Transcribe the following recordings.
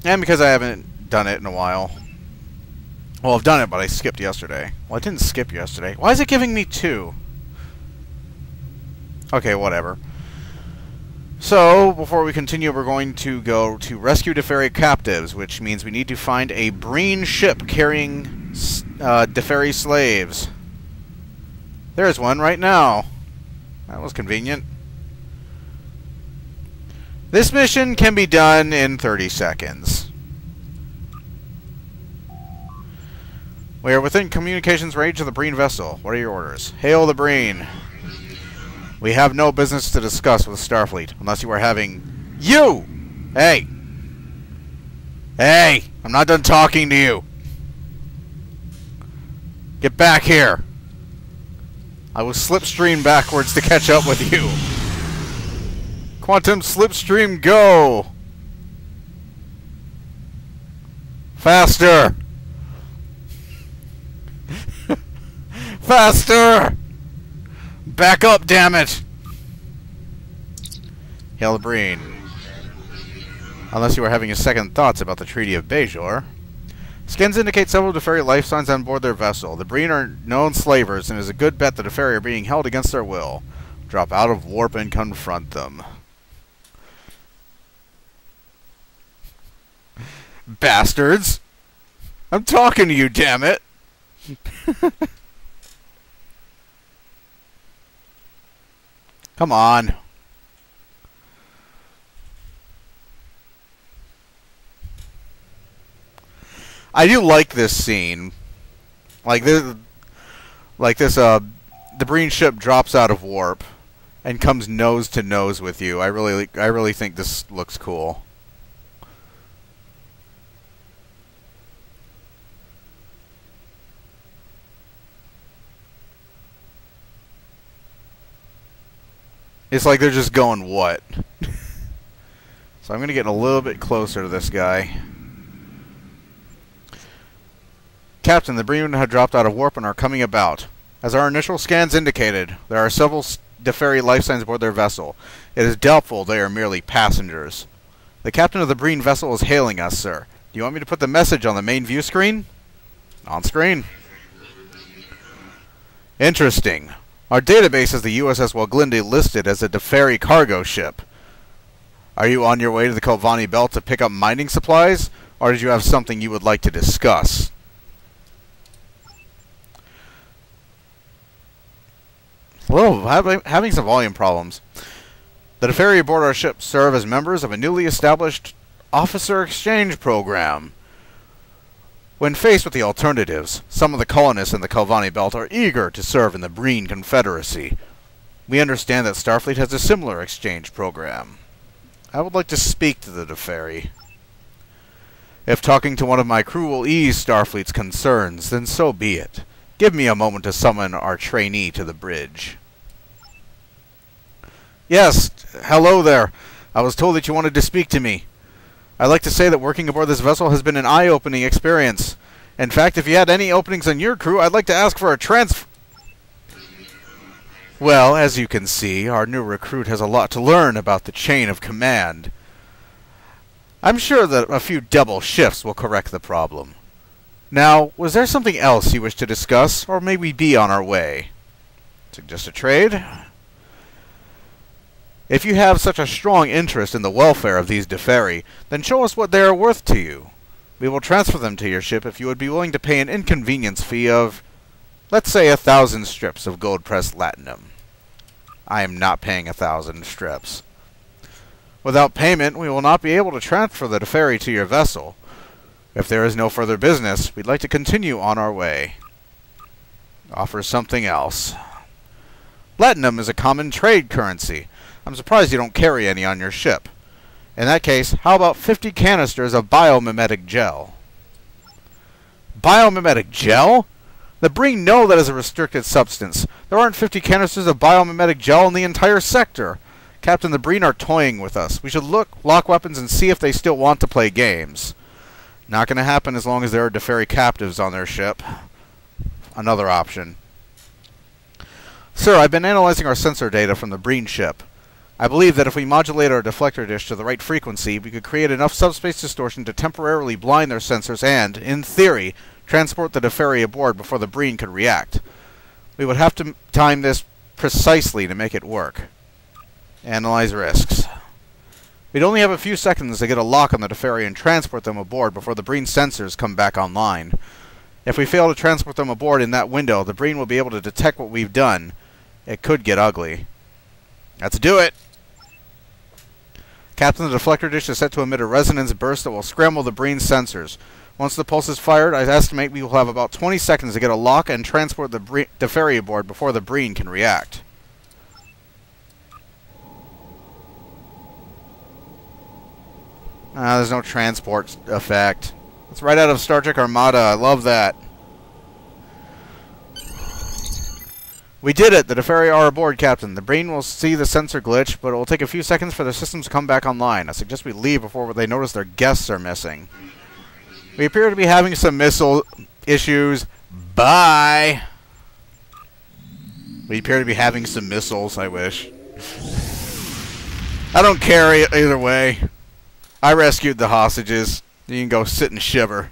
And because I haven't done it in a while. Well, I've done it, but I skipped yesterday. Well, I didn't skip yesterday. Why is it giving me 2? Okay, whatever. So, before we continue, we're going to go to rescue Deferi captives, which means we need to find a Breen ship carrying Deferi slaves. There's one right now. That was convenient. This mission can be done in 30 seconds. We are within communications range of the Breen vessel. What are your orders? Hail the Breen. We have no business to discuss with Starfleet, unless you are having... You! Hey! Hey! I'm not done talking to you! Get back here! I will slipstream backwards to catch up with you. Quantum slipstream, go! Faster! Faster! Back up, damn it! Hail the Breen. Unless you are having second thoughts about the Treaty of Bajor. Scans indicate several Deferi life signs on board their vessel. The Breen are known slavers, and it is a good bet the Deferi are being held against their will. Drop out of warp and confront them. Bastards! I'm talking to you, damn it! Come on. I do like this scene. The Breen ship drops out of warp and comes nose to nose with you. I really think this looks cool. It's like they're just going, what? So I'm going to get a little bit closer to this guy. Captain, the Breen have dropped out of warp and are coming about. As our initial scans indicated, there are several Deferi life signs aboard their vessel. It is doubtful they are merely passengers. The captain of the Breen vessel is hailing us, sir. Do you want me to put the message on the main view screen? On screen. Interesting. Our database has the USS Waglindi listed as a Deferi cargo ship. Are you on your way to the Kalvani Belt to pick up mining supplies, or did you have something you would like to discuss? Hello, having some volume problems. The Deferi aboard our ship serve as members of a newly established officer exchange program. When faced with the alternatives, some of the colonists in the Kalvani Belt are eager to serve in the Breen Confederacy. We understand that Starfleet has a similar exchange program. I would like to speak to the Deferi. If talking to one of my crew will ease Starfleet's concerns, then so be it. Give me a moment to summon our trainee to the bridge. Yes, hello there. I was told that you wanted to speak to me. I'd like to say that working aboard this vessel has been an eye-opening experience. In fact, if you had any openings on your crew, I'd like to ask for a transfer. Well, as you can see, our new recruit has a lot to learn about the chain of command. I'm sure that a few double shifts will correct the problem. Now, was there something else you wish to discuss, or may we be on our way? Suggest a trade? If you have such a strong interest in the welfare of these Deferi, then show us what they are worth to you. We will transfer them to your ship if you would be willing to pay an inconvenience fee of, let's say, 1,000 strips of gold-pressed latinum. I am not paying 1,000 strips. Without payment, we will not be able to transfer the Deferi to your vessel. If there is no further business, we'd like to continue on our way. Offer something else. Platinum is a common trade currency. I'm surprised you don't carry any on your ship. In that case, how about 50 canisters of biomimetic gel? Biomimetic gel? The Breen know that is a restricted substance. There aren't 50 canisters of biomimetic gel in the entire sector. Captain, the Breen are toying with us. We should lock weapons and see if they still want to play games. Not going to happen as long as there are Deferi captives on their ship. Another option. Sir, I've been analyzing our sensor data from the Breen ship. I believe that if we modulate our deflector dish to the right frequency, we could create enough subspace distortion to temporarily blind their sensors and, in theory, transport the Deferi aboard before the Breen could react. We would have to time this precisely to make it work. Analyze risks. We'd only have a few seconds to get a lock on the Deferi and transport them aboard before the Breen sensors come back online. If we fail to transport them aboard in that window, the Breen will be able to detect what we've done. It could get ugly. Let's do it! Captain, the deflector dish is set to emit a resonance burst that will scramble the Breen sensors. Once the pulse is fired, I estimate we will have about 20 seconds to get a lock and transport the Deferi aboard before the Breen can react. There's no transport effect. It's right out of Star Trek Armada. I love that. We did it! The Deferi are aboard, Captain. The Breen will see the sensor glitch, but it will take a few seconds for the systems to come back online. I suggest we leave before they notice their guests are missing. We appear to be having some missile issues. Bye! We appear to be having some missiles, I wish. I don't care either way. I rescued the hostages. You can go sit and shiver.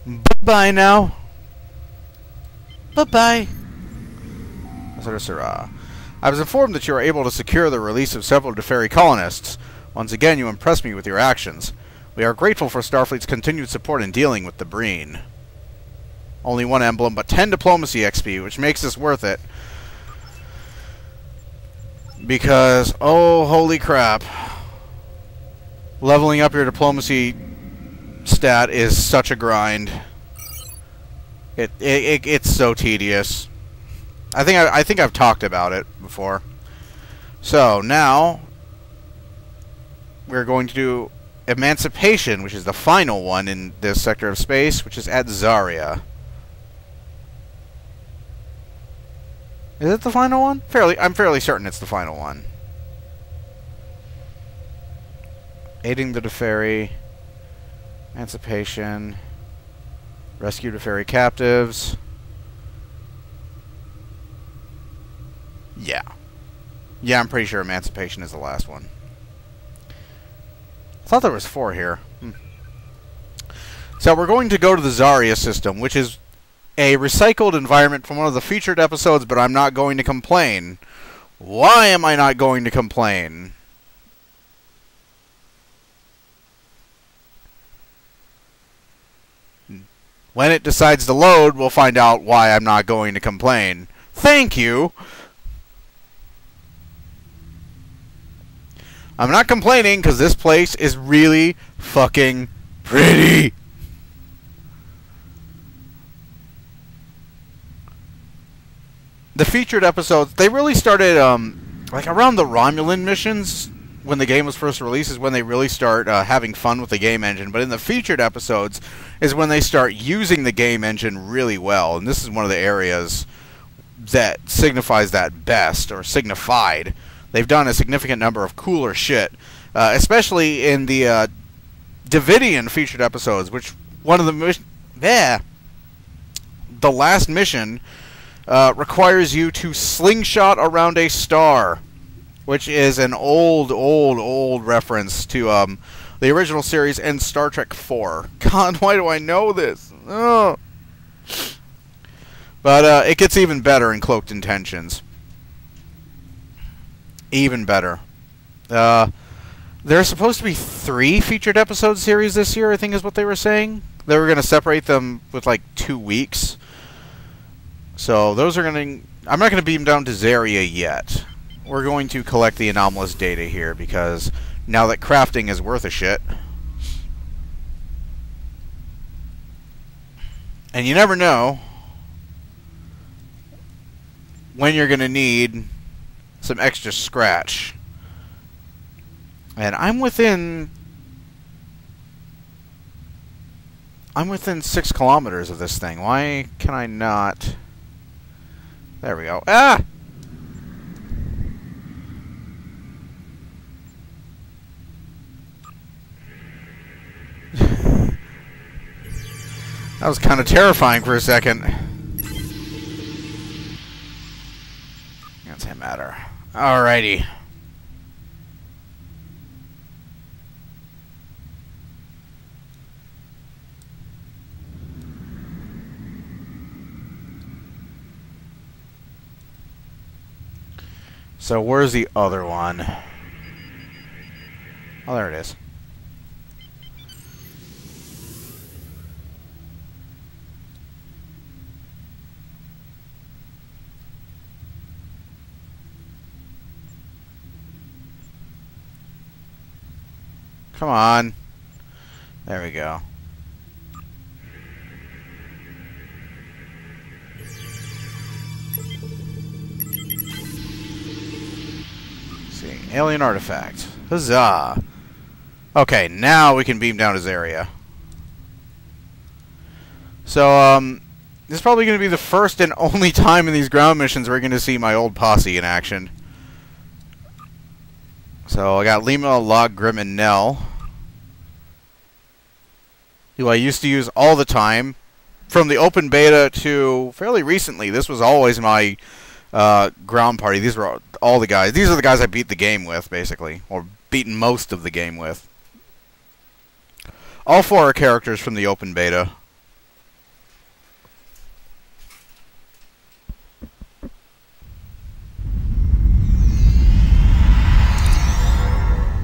Bye-bye now. Bye-bye. I was informed that you are able to secure the release of several Deferi colonists. Once again, you impressed me with your actions. We are grateful for Starfleet's continued support in dealing with the Breen. Only one emblem, but 10 diplomacy XP, which makes this worth it. Because, oh, holy crap. Leveling up your diplomacy stat is such a grind. It's so tedious. I think I've talked about it before. So now we're going to do Emancipation, which is the final one in this sector of space, which is at Zarya. Is it the final one? I'm fairly certain it's the final one. Aiding the Deferi. Emancipation. Rescue Deferi captives. Yeah. Yeah, I'm pretty sure Emancipation is the last one. I thought there was 4 here. So we're going to go to the Zarya system, which is a recycled environment from one of the featured episodes, but I'm not going to complain. Why am I not going to complain? When it decides to load, we'll find out why I'm not going to complain. Thank you! I'm not complaining because this place is really fucking pretty! The featured episodes, they really started, like around the Romulan missions, when the game was first released, is when they really start having fun with the game engine. But in the featured episodes is when they start using the game engine really well. And this is one of the areas that signifies that best, or signified. They've done a significant number of cooler shit, especially in the Davidian featured episodes, which one of the the last mission requires you to slingshot around a star, which is an old reference to the original series and Star Trek 4. God, why do I know this? Oh. But it gets even better in Cloaked Intentions. Even better. There's supposed to be 3 featured episode series this year, I think is what they were saying. They were going to separate them with like 2 weeks. So those are going to... I'm not going to beam down to Zarya yet. We're going to collect the anomalous data here, because now that crafting is worth a shit. And you never know when you're going to need some extra scratch. And I'm within 6 kilometers of this thing. Why can I not... There we go. Ah! That was kind of terrifying for a second. Alrighty. So where's the other one? Oh, there it is. Come on. There we go. See, alien artifact. Huzzah! Okay, now we can beam down his area. So, this is probably going to be the first and only time in these ground missions we're going to see my old posse in action. So, I got Lima, Log, Grim, and Nell, who I used to use all the time. From the open beta to fairly recently, this was always my ground party. These were all the guys. These are the guys I beat the game with, basically. Or beaten most of the game with. All 4 are characters from the open beta.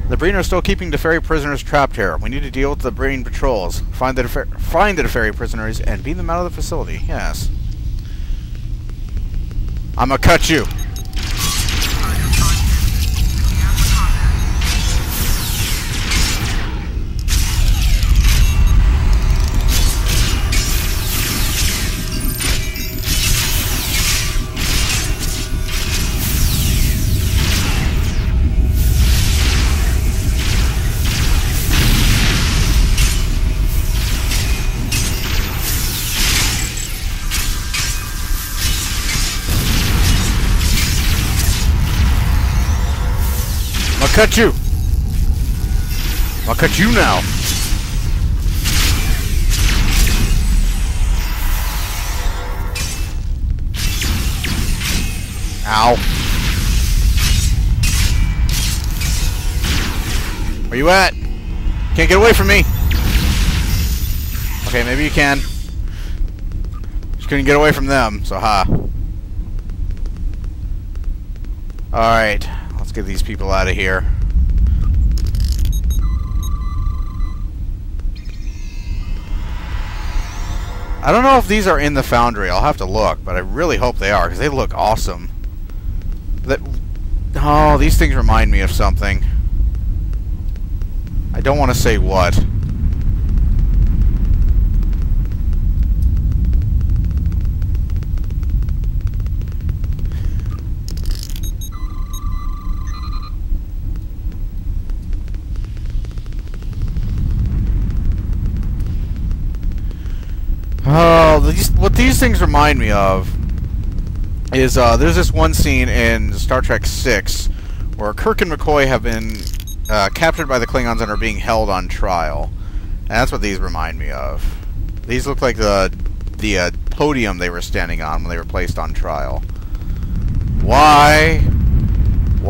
The Breen are still keeping Deferi prisoners trapped here. We need to deal with the Breen patrols. Find the Deferi prisoners and beam them out of the facility. Yes. I'm gonna cut you. I'll cut you! I'll cut you now! Ow. Where you at? Can't get away from me! Okay, maybe you can. Just couldn't get away from them, so ha. Alright. Let's get these people out of here. I don't know if these are in the foundry. I'll have to look, but I really hope they are, because they look awesome. Oh, these things remind me of something. I don't want to say what. Oh, what these things remind me of is there's this one scene in Star Trek VI where Kirk and McCoy have been captured by the Klingons and are being held on trial. And that's what these remind me of. These look like the podium they were standing on when they were placed on trial. Why do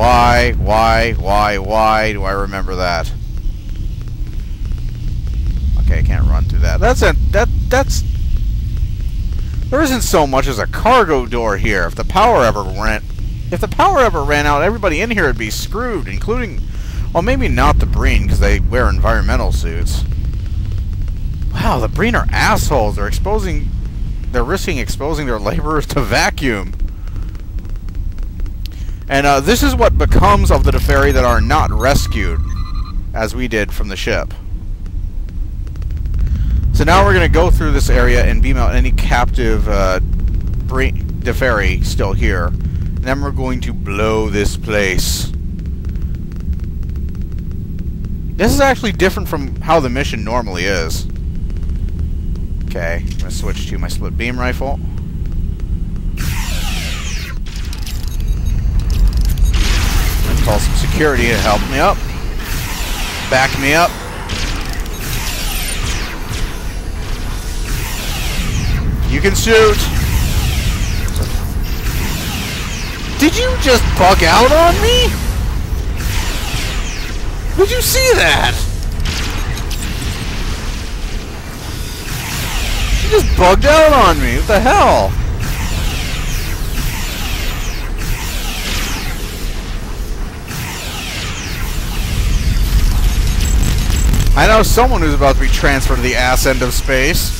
I remember that? Okay, I can't run through that. That's there isn't so much as a cargo door here. If the power ever ran out, everybody in here would be screwed, including, well, maybe not the Breen because they wear environmental suits. Wow, the Breen are assholes. They're risking exposing their laborers to vacuum. And this is what becomes of the Deferi that are not rescued, as we did from the ship. So now we're going to go through this area and beam out any captive Deferi still here. And then we're going to blow this place. This is actually different from how the mission normally is. Okay, I'm going to switch to my split beam rifle. Let's call some security to help me up. Back me up. You can shoot. Did you just bug out on me? Did you see that? You just bugged out on me. What the hell? I know someone who's about to be transferred to the ass end of space.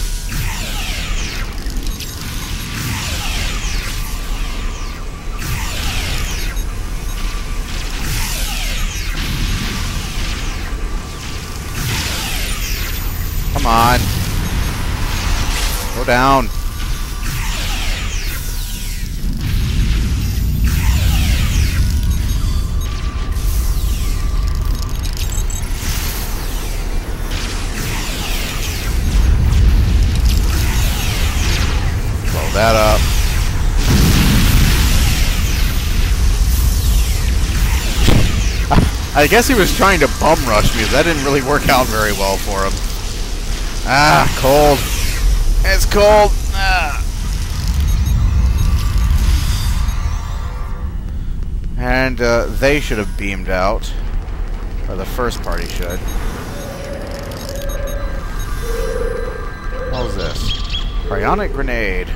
Come on. Go down. Blow that up. I guess he was trying to bum rush me. That didn't really work out very well for him. Ah, cold. It's cold. Ah. And they should have beamed out. Or the first party should. What was this? Cryonic grenade.